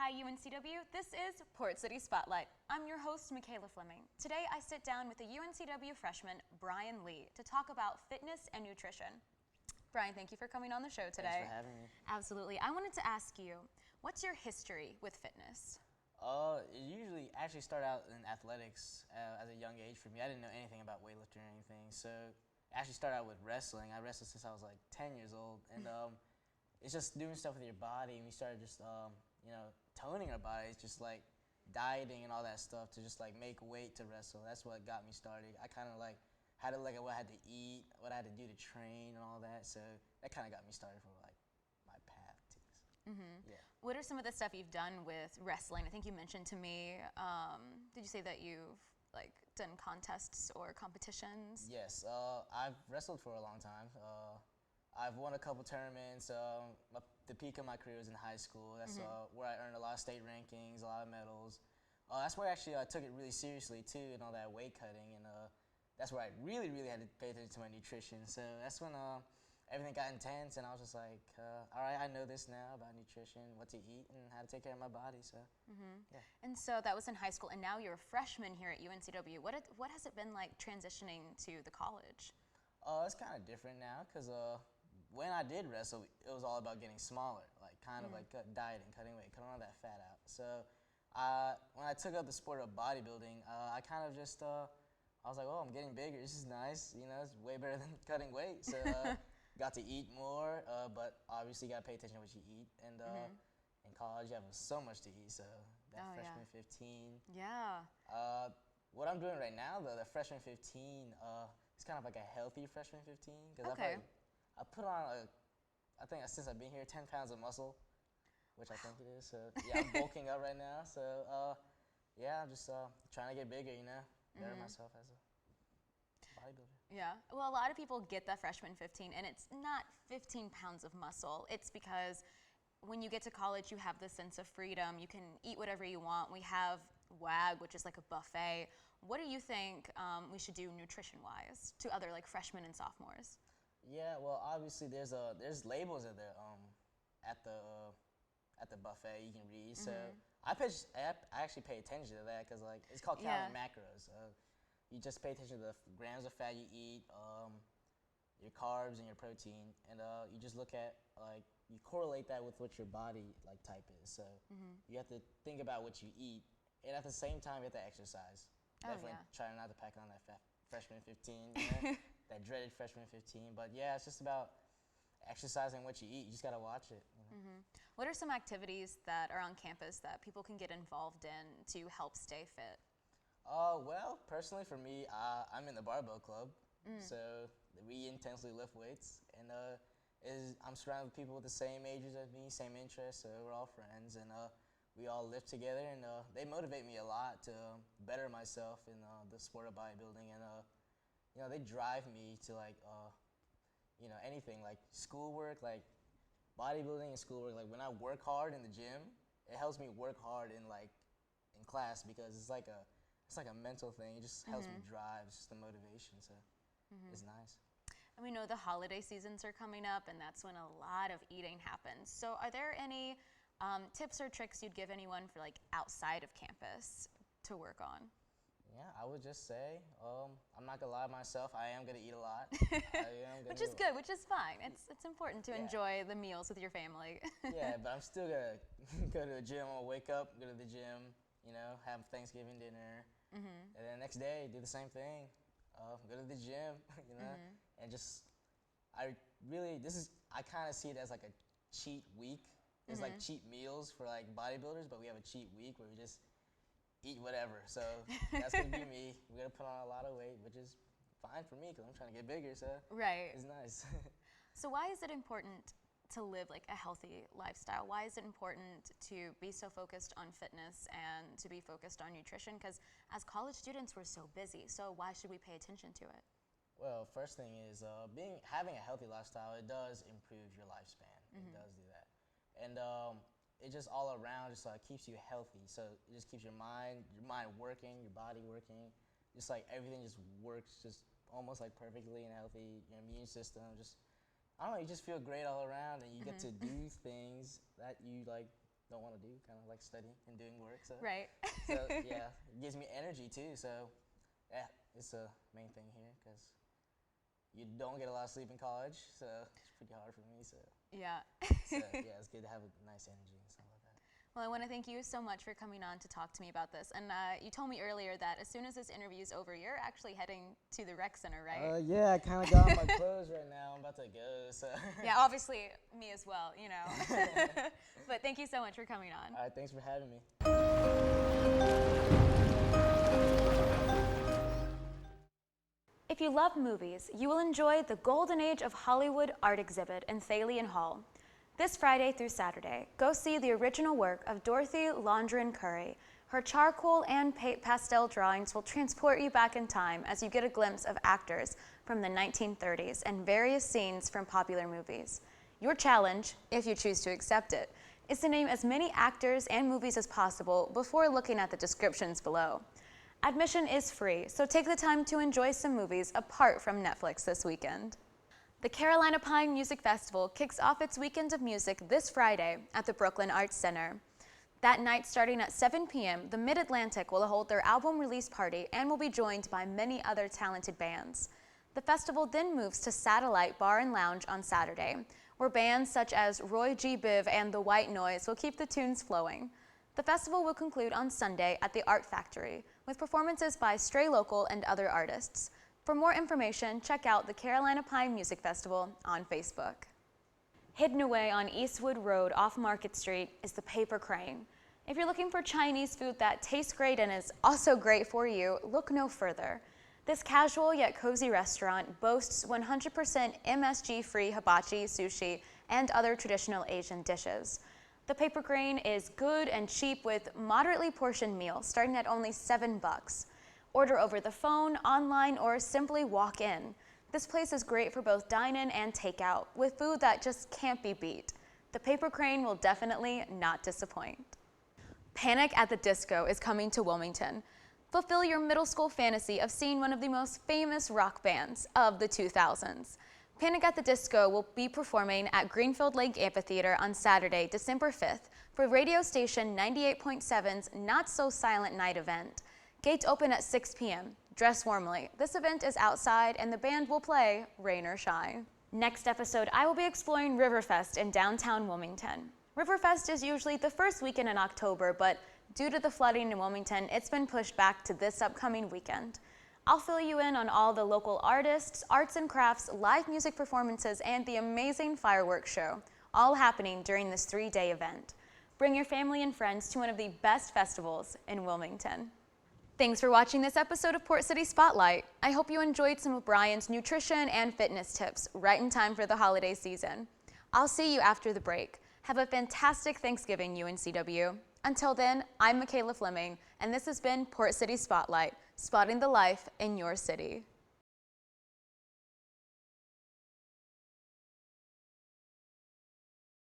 Hi UNCW, this is Port City Spotlight. I'm your host, Mikaela Fleming. Today I sit down with a UNCW freshman, Brian Lee, to talk about fitness and nutrition. Brian, thank you for coming on the show today. Thanks for having me. Absolutely. I wanted to ask you, what's your history with fitness? It usually actually started out in athletics at a young age for me. I didn't know anything about weightlifting or anything, so it actually started out with wrestling. I wrestled since I was like 10 years old, and it's just doing stuff with your body, and we started just toning our bodies, just like dieting and all that stuff to just like make weight to wrestle. That's what got me started. I kind of like had to look at what I had to eat, what I had to do to train and all that, so that kind of got me started for like my path to this. Yeah. What are some of the stuff you've done with wrestling? I think you mentioned to me, did you say that you've like done contests or competitions? Yes, I've wrestled for a long time. I've won a couple tournaments. The peak of my career was in high school. That's where I earned a lot of state rankings, a lot of medals. That's where actually I took it really seriously too, and all that weight cutting, and that's where I really had to pay attention to my nutrition. So that's when everything got intense, and I was just like, all right, I know this now about nutrition, what to eat, and how to take care of my body. So, yeah. And so that was in high school, and now you're a freshman here at UNCW. What has it been like transitioning to the college? It's kind of different now, because when I did wrestle, it was all about getting smaller, like kind of like dieting, cutting weight, cutting all that fat out. So when I took up the sport of bodybuilding, I kind of just, I was like, oh, I'm getting bigger, this is nice, you know, it's way better than cutting weight. So got to eat more, but obviously you got to pay attention to what you eat. And in college, you have so much to eat, so that freshman 15. Yeah. What I'm doing right now, though, the freshman 15, it's kind of like a healthy freshman 15. Because I put on, I think since I've been here, 10 pounds of muscle, which I think it is. So yeah, I'm bulking up right now. So yeah, I'm just trying to get bigger, you know, better myself as a bodybuilder. Yeah, well, a lot of people get that freshman 15, and it's not 15 pounds of muscle. It's because when you get to college, you have this sense of freedom. You can eat whatever you want. We have WAG, which is like a buffet. What do you think we should do nutrition-wise to other like freshmen and sophomores? Yeah, well, obviously there's labels at the buffet you can read. So I actually pay attention to that, because like it's called calorie macros. You just pay attention to the grams of fat you eat, your carbs and your protein, and you just look at like you correlate that with what your body like type is. So you have to think about what you eat, and at the same time you have to exercise. Definitely try not to pack on that fat freshman 15, you know? That dreaded freshman 15. But yeah, it's just about exercising what you eat. You just gotta watch it. You know? What are some activities that are on campus that people can get involved in to help stay fit? Well, personally for me, I'm in the barbell club, so we intensely lift weights, and I'm surrounded with people with the same ages as me, same interests, so we're all friends, and we all lift together, and they motivate me a lot to better myself in the sport of bodybuilding, and you know, they drive me to like anything like schoolwork, like bodybuilding and schoolwork. Like when I work hard in the gym, it helps me work hard in class, because it's like a mental thing. It just helps me drive. It's just the motivation. So it's nice. And we know the holiday seasons are coming up, and that's when a lot of eating happens. So are there any tips or tricks you'd give anyone for like outside of campus to work on? Yeah, I would just say, I'm not gonna lie to myself, I am gonna eat a lot. Which is good, which is fine. It's important to enjoy the meals with your family. Yeah, but I'm still gonna go to the gym. I'll wake up, go to the gym, you know, have Thanksgiving dinner, and then the next day do the same thing. Go to the gym, you know, and just, I kind of see it as like a cheat week. It's like cheat meals for like bodybuilders, but we have a cheat week where we just eat whatever. So that's gonna be me. We're gonna put on a lot of weight, which is fine for me because I'm trying to get bigger. So it's nice. So why is it important to live like a healthy lifestyle? Why is it important to be so focused on fitness and to be focused on nutrition? Because as college students, we're so busy. So why should we pay attention to it? Well, first thing is having a healthy lifestyle. It does improve your lifespan. It does do that, and it just all around just keeps you healthy. So it just keeps your mind working, your body working, just like everything just works just almost like perfectly and healthy. Your immune system just, I don't know, you just feel great all around, and you get to do things that you like don't want to do, kind of like studying and doing work. So, Right. so yeah, it gives me energy too. So yeah, it's the main thing here because you don't get a lot of sleep in college, so it's pretty hard for me. So Yeah. yeah, it's good to have a nice energy and stuff like that. Well, I want to thank you so much for coming on to talk to me about this. And you told me earlier that as soon as this interview is over, you're actually heading to the rec center, right? Yeah, I kind of got on my clothes right now. I'm about to go. So Yeah, obviously me as well, you know. But thank you so much for coming on. all right, thanks for having me. If you love movies, you will enjoy the Golden Age of Hollywood art exhibit in Thalian Hall. This Friday through Saturday, go see the original work of Dorothy Londrin Curry. Her charcoal and pastel drawings will transport you back in time as you get a glimpse of actors from the 1930s and various scenes from popular movies. Your challenge, if you choose to accept it, is to name as many actors and movies as possible before looking at the descriptions below. Admission is free, so take the time to enjoy some movies apart from Netflix this weekend. The Carolina Pine Music Festival kicks off its weekend of music this Friday at the Brooklyn Arts Center. That night, starting at 7 p.m., the Mid-Atlantic will hold their album release party and will be joined by many other talented bands. The festival then moves to Satellite Bar and Lounge on Saturday, where bands such as Roy G. Biv and The White Noise will keep the tunes flowing. The festival will conclude on Sunday at the Art Factory, with performances by Stray Local and other artists. For more information, check out the Carolina Pine Music Festival on Facebook. Hidden away on Eastwood Road off Market Street is the Paper Crane. If you're looking for Chinese food that tastes great and is also great for you, look no further. This casual yet cozy restaurant boasts 100% MSG-free hibachi, sushi, and other traditional Asian dishes. The Paper Crane is good and cheap with moderately portioned meals starting at only $7. Order over the phone, online, or simply walk in. This place is great for both dine-in and takeout, with food that just can't be beat. The Paper Crane will definitely not disappoint. Panic at the Disco is coming to Wilmington. Fulfill your middle school fantasy of seeing one of the most famous rock bands of the 2000s. Panic at the Disco will be performing at Greenfield Lake Amphitheater on Saturday, December 5th, for radio station 98.7's Not So Silent Night event. Gates open at 6 p.m. Dress warmly. This event is outside and the band will play rain or shine. Next episode, I will be exploring Riverfest in downtown Wilmington. Riverfest is usually the first weekend in October, but due to the flooding in Wilmington, it's been pushed back to this upcoming weekend. I'll fill you in on all the local artists, arts and crafts, live music performances, and the amazing fireworks show, all happening during this 3-day event. Bring your family and friends to one of the best festivals in Wilmington. Thanks for watching this episode of Port City Spotlight. I hope you enjoyed some of Brian's nutrition and fitness tips right in time for the holiday season. I'll see you after the break. Have a fantastic Thanksgiving, UNCW. Until then, I'm Mikaela Fleming, and this has been Port City Spotlight, spotting the life in your city.